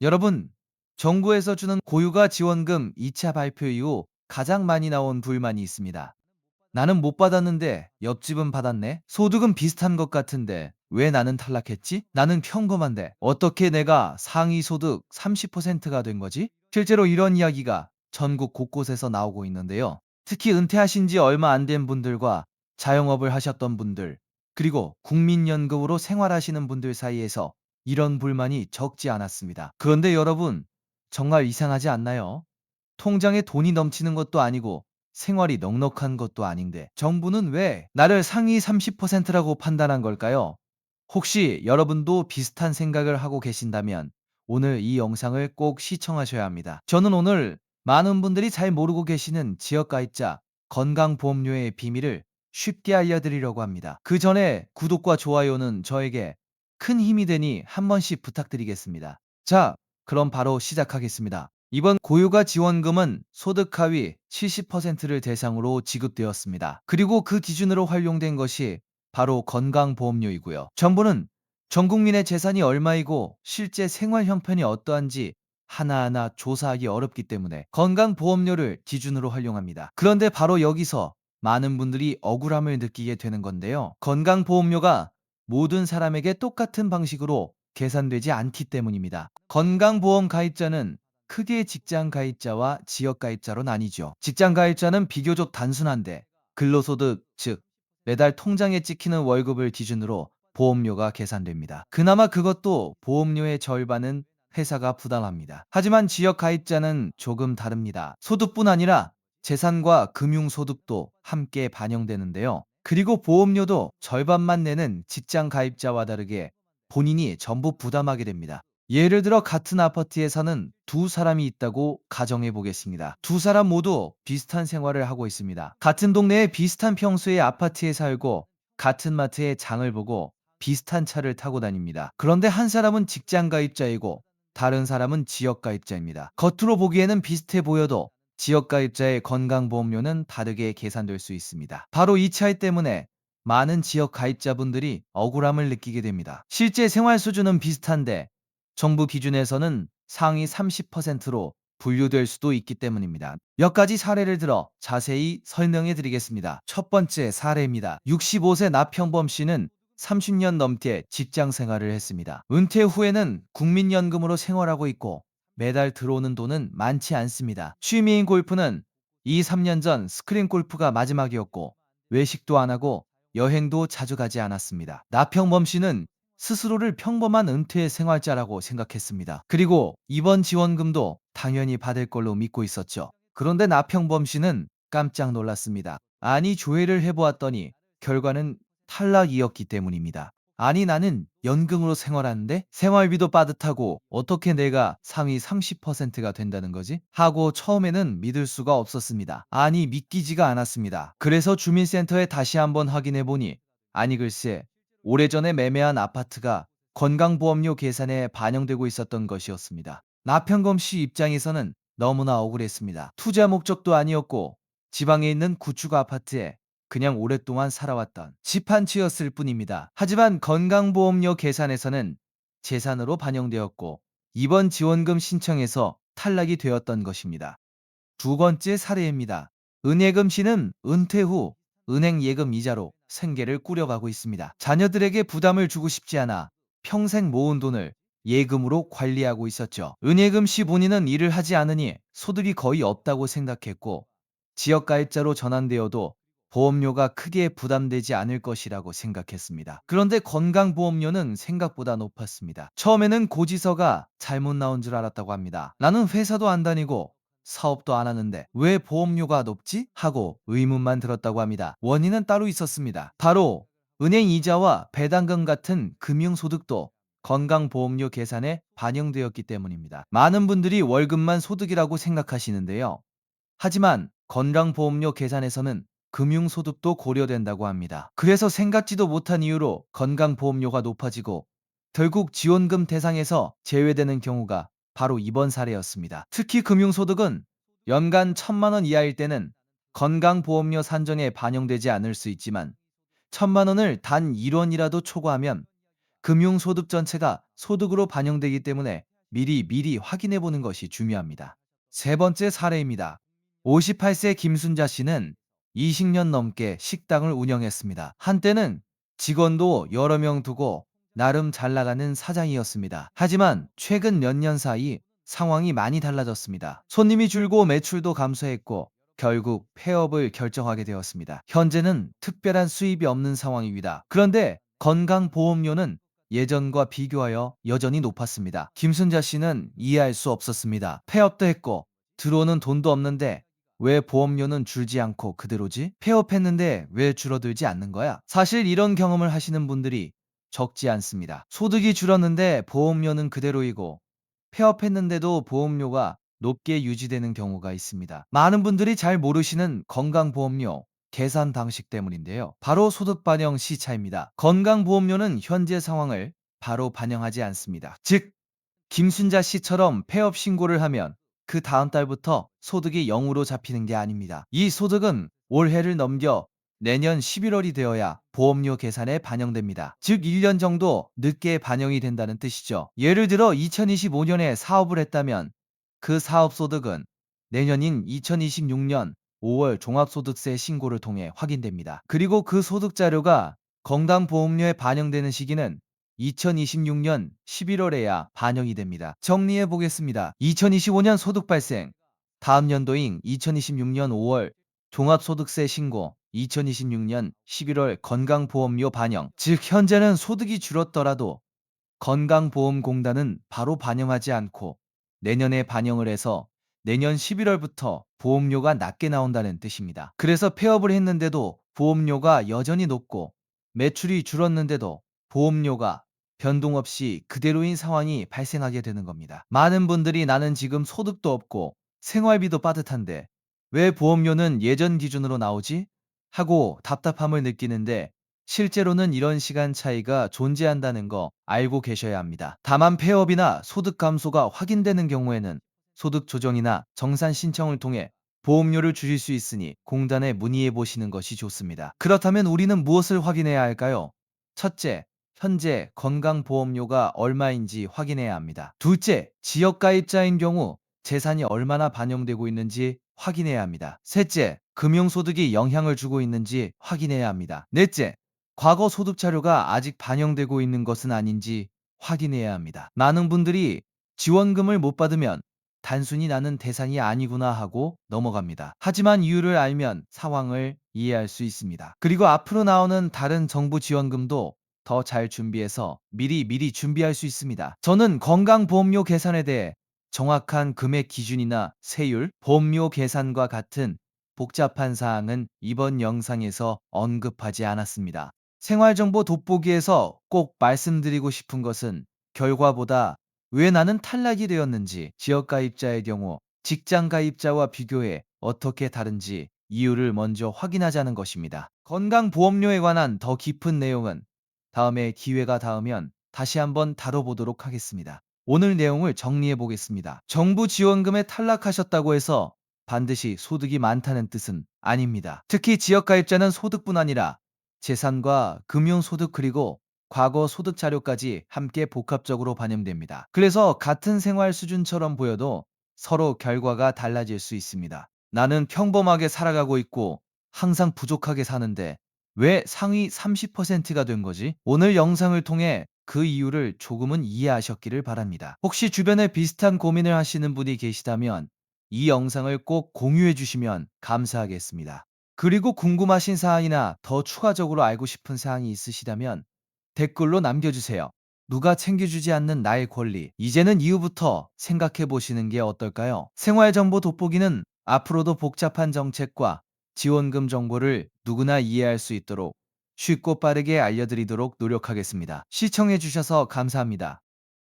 여러분, 정부에서 주는 고유가 지원금 2차 발표 이후 가장 많이 나온 불만이 있습니다. 나는 못 받았는데 옆집은 받았네? 소득은 비슷한 것 같은데 왜 나는 탈락했지? 나는 평범한데 어떻게 내가 상위 소득 30%가 된 거지? 실제로 이런 이야기가 전국 곳곳에서 나오고 있는데요. 특히 은퇴하신 지 얼마 안 된 분들과 자영업을 하셨던 분들, 그리고 국민연금으로 생활하시는 분들 사이에서 이런 불만이 적지 않았습니다. 그런데 여러분, 정말 이상하지 않나요? 통장에 돈이 넘치는 것도 아니고 생활이 넉넉한 것도 아닌데 정부는 왜 나를 상위 30%라고 판단한 걸까요? 혹시 여러분도 비슷한 생각을 하고 계신다면 오늘 이 영상을 꼭 시청하셔야 합니다. 저는 오늘 많은 분들이 잘 모르고 계시는 지역가입자 건강보험료의 비밀을 쉽게 알려드리려고 합니다. 그 전에 구독과 좋아요는 저에게 큰 힘이 되니 한 번씩 부탁드리겠습니다. 자, 그럼 바로 시작하겠습니다. 이번 고유가 지원금은 소득 하위 70%를 대상으로 지급되었습니다. 그리고 그 기준으로 활용된 것이 바로 건강보험료이고요. 정부는 전 국민의 재산이 얼마이고 실제 생활 형편이 어떠한지 하나하나 조사하기 어렵기 때문에 건강보험료를 기준으로 활용합니다. 그런데 바로 여기서 많은 분들이 억울함을 느끼게 되는 건데요. 건강보험료가 모든 사람에게 똑같은 방식으로 계산되지 않기 때문입니다. 건강보험 가입자는 크게 직장 가입자와 지역 가입자로 나뉘죠. 직장 가입자는 비교적 단순한데 근로소득, 즉 매달 통장에 찍히는 월급을 기준으로 보험료가 계산됩니다. 그나마 그것도 보험료의 절반은 회사가 부담합니다. 하지만 지역 가입자는 조금 다릅니다. 소득뿐 아니라 재산과 금융소득도 함께 반영되는데요. 그리고 보험료도 절반만 내는 직장 가입자와 다르게 본인이 전부 부담하게 됩니다. 예를 들어 같은 아파트에 사는 두 사람이 있다고 가정해 보겠습니다. 두 사람 모두 비슷한 생활을 하고 있습니다. 같은 동네에 비슷한 평수의 아파트에 살고 같은 마트에 장을 보고 비슷한 차를 타고 다닙니다. 그런데 한 사람은 직장 가입자이고 다른 사람은 지역 가입자입니다. 겉으로 보기에는 비슷해 보여도 지역 가입자의 건강보험료는 다르게 계산될 수 있습니다. 바로 이 차이 때문에 많은 지역 가입자분들이 억울함을 느끼게 됩니다. 실제 생활 수준은 비슷한데 정부 기준에서는 상위 30%로 분류될 수도 있기 때문입니다. 몇 가지 사례를 들어 자세히 설명해 드리겠습니다. 첫 번째 사례입니다. 65세 나평범 씨는 30년 넘게 직장 생활을 했습니다. 은퇴 후에는 국민연금으로 생활하고 있고 매달 들어오는 돈은 많지 않습니다. 취미인 골프는 2, 3년 전 스크린 골프가 마지막이었고 외식도 안 하고 여행도 자주 가지 않았습니다. 나평범 씨는 스스로를 평범한 은퇴 생활자라고 생각했습니다. 그리고 이번 지원금도 당연히 받을 걸로 믿고 있었죠. 그런데 나평범 씨는 깜짝 놀랐습니다. 아니, 조회를 해보았더니 결과는 탈락이었기 때문입니다. 아니, 나는 연금으로 생활하는데 생활비도 빠듯하고 어떻게 내가 상위 30%가 된다는 거지? 하고 처음에는 믿을 수가 없었습니다. 아니, 믿기지가 않았습니다. 그래서 주민센터에 다시 한번 확인해 보니 아니 글쎄, 오래전에 매매한 아파트가 건강보험료 계산에 반영되고 있었던 것이었습니다. 나평검 씨 입장에서는 너무나 억울했습니다. 투자 목적도 아니었고 지방에 있는 구축 아파트에 그냥 오랫동안 살아왔던 집 한 채였을 뿐입니다. 하지만 건강보험료 계산에서는 재산으로 반영되었고 이번 지원금 신청에서 탈락이 되었던 것입니다. 두 번째 사례입니다. 은예금 씨는 은퇴 후 은행 예금 이자로 생계를 꾸려가고 있습니다. 자녀들에게 부담을 주고 싶지 않아 평생 모은 돈을 예금으로 관리하고 있었죠. 은예금 씨 본인은 일을 하지 않으니 소득이 거의 없다고 생각했고 지역가입자로 전환되어도 보험료가 크게 부담되지 않을 것이라고 생각했습니다. 그런데 건강보험료는 생각보다 높았습니다. 처음에는 고지서가 잘못 나온 줄 알았다고 합니다. 나는 회사도 안 다니고 사업도 안 하는데 왜 보험료가 높지? 하고 의문만 들었다고 합니다. 원인은 따로 있었습니다. 바로 은행 이자와 배당금 같은 금융소득도 건강보험료 계산에 반영되었기 때문입니다. 많은 분들이 월급만 소득이라고 생각하시는데요. 하지만 건강보험료 계산에서는 금융소득도 고려된다고 합니다. 그래서 생각지도 못한 이유로 건강보험료가 높아지고 결국 지원금 대상에서 제외되는 경우가 바로 이번 사례였습니다. 특히 금융소득은 연간 1,000만 원 이하일 때는 건강보험료 산정에 반영되지 않을 수 있지만 1,000만 원을 단 1원이라도 초과하면 금융소득 전체가 소득으로 반영되기 때문에 미리 확인해 보는 것이 중요합니다. 세 번째 사례입니다. 58세 김순자 씨는 20년 넘게 식당을 운영했습니다. 한때는 직원도 여러 명 두고 나름 잘 나가는 사장이었습니다. 하지만 최근 몇 년 사이 상황이 많이 달라졌습니다. 손님이 줄고 매출도 감소했고 결국 폐업을 결정하게 되었습니다. 현재는 특별한 수입이 없는 상황입니다. 그런데 건강보험료는 예전과 비교하여 여전히 높았습니다. 김순자 씨는 이해할 수 없었습니다. 폐업도 했고 들어오는 돈도 없는데 왜 보험료는 줄지 않고 그대로지? 폐업했는데 왜 줄어들지 않는 거야? 사실 이런 경험을 하시는 분들이 적지 않습니다. 소득이 줄었는데 보험료는 그대로이고 폐업했는데도 보험료가 높게 유지되는 경우가 있습니다. 많은 분들이 잘 모르시는 건강보험료 계산 방식 때문인데요. 바로 소득 반영 시차입니다. 건강보험료는 현재 상황을 바로 반영하지 않습니다. 즉, 김순자 씨처럼 폐업 신고를 하면 그 다음 달부터 소득이 0으로 잡히는 게 아닙니다. 이 소득은 올해를 넘겨 내년 11월이 되어야 보험료 계산에 반영됩니다. 즉 1년 정도 늦게 반영이 된다는 뜻이죠. 예를 들어 2025년에 사업을 했다면 그 사업 소득은 내년인 2026년 5월 종합소득세 신고를 통해 확인됩니다. 그리고 그 소득 자료가 건강보험료에 반영되는 시기는 2026년 11월에야 반영이 됩니다. 정리해 보겠습니다. 2025년 소득 발생, 다음 연도인 2026년 5월 종합소득세 신고, 2026년 11월 건강보험료 반영. 즉 현재는 소득이 줄었더라도 건강보험공단은 바로 반영하지 않고 내년에 반영을 해서 내년 11월부터 보험료가 낮게 나온다는 뜻입니다. 그래서 폐업을 했는데도 보험료가 여전히 높고 매출이 줄었는데도 보험료가 변동 없이 그대로인 상황이 발생하게 되는 겁니다. 많은 분들이 나는 지금 소득도 없고 생활비도 빠듯한데 왜 보험료는 예전 기준으로 나오지? 하고 답답함을 느끼는데 실제로는 이런 시간 차이가 존재한다는 거 알고 계셔야 합니다. 다만 폐업이나 소득 감소가 확인되는 경우에는 소득 조정이나 정산 신청을 통해 보험료를 줄일 수 있으니 공단에 문의해 보시는 것이 좋습니다. 그렇다면 우리는 무엇을 확인해야 할까요? 첫째, 현재 건강보험료가 얼마인지 확인해야 합니다. 둘째, 지역가입자인 경우 재산이 얼마나 반영되고 있는지 확인해야 합니다. 셋째, 금융소득이 영향을 주고 있는지 확인해야 합니다. 넷째, 과거 소득 자료가 아직 반영되고 있는 것은 아닌지 확인해야 합니다. 많은 분들이 지원금을 못 받으면 단순히 나는 대상이 아니구나 하고 넘어갑니다. 하지만 이유를 알면 상황을 이해할 수 있습니다. 그리고 앞으로 나오는 다른 정부 지원금도 더 잘 준비해서 미리 준비할 수 있습니다. 저는 건강보험료 계산에 대해 정확한 금액 기준이나 세율, 보험료 계산과 같은 복잡한 사항은 이번 영상에서 언급하지 않았습니다. 생활정보 돋보기에서 꼭 말씀드리고 싶은 것은 결과보다 왜 나는 탈락이 되었는지, 지역가입자의 경우 직장가입자와 비교해 어떻게 다른지 이유를 먼저 확인하자는 것입니다. 건강보험료에 관한 더 깊은 내용은 다음에 기회가 닿으면 다시 한번 다뤄보도록 하겠습니다. 오늘 내용을 정리해 보겠습니다. 정부 지원금에 탈락하셨다고 해서 반드시 소득이 많다는 뜻은 아닙니다. 특히 지역가입자는 소득뿐 아니라 재산과 금융소득 그리고 과거 소득 자료까지 함께 복합적으로 반영됩니다. 그래서 같은 생활 수준처럼 보여도 서로 결과가 달라질 수 있습니다. 나는 평범하게 살아가고 있고 항상 부족하게 사는데 왜 상위 30%가 된 거지? 오늘 영상을 통해 그 이유를 조금은 이해하셨기를 바랍니다. 혹시 주변에 비슷한 고민을 하시는 분이 계시다면 이 영상을 꼭 공유해 주시면 감사하겠습니다. 그리고 궁금하신 사항이나 더 추가적으로 알고 싶은 사항이 있으시다면 댓글로 남겨주세요. 누가 챙겨주지 않는 나의 권리. 이제는 이후부터 생각해 보시는 게 어떨까요? 생활정보 돋보기는 앞으로도 복잡한 정책과 지원금 정보를 누구나 이해할 수 있도록 쉽고 빠르게 알려드리도록 노력하겠습니다. 시청해 주셔서 감사합니다.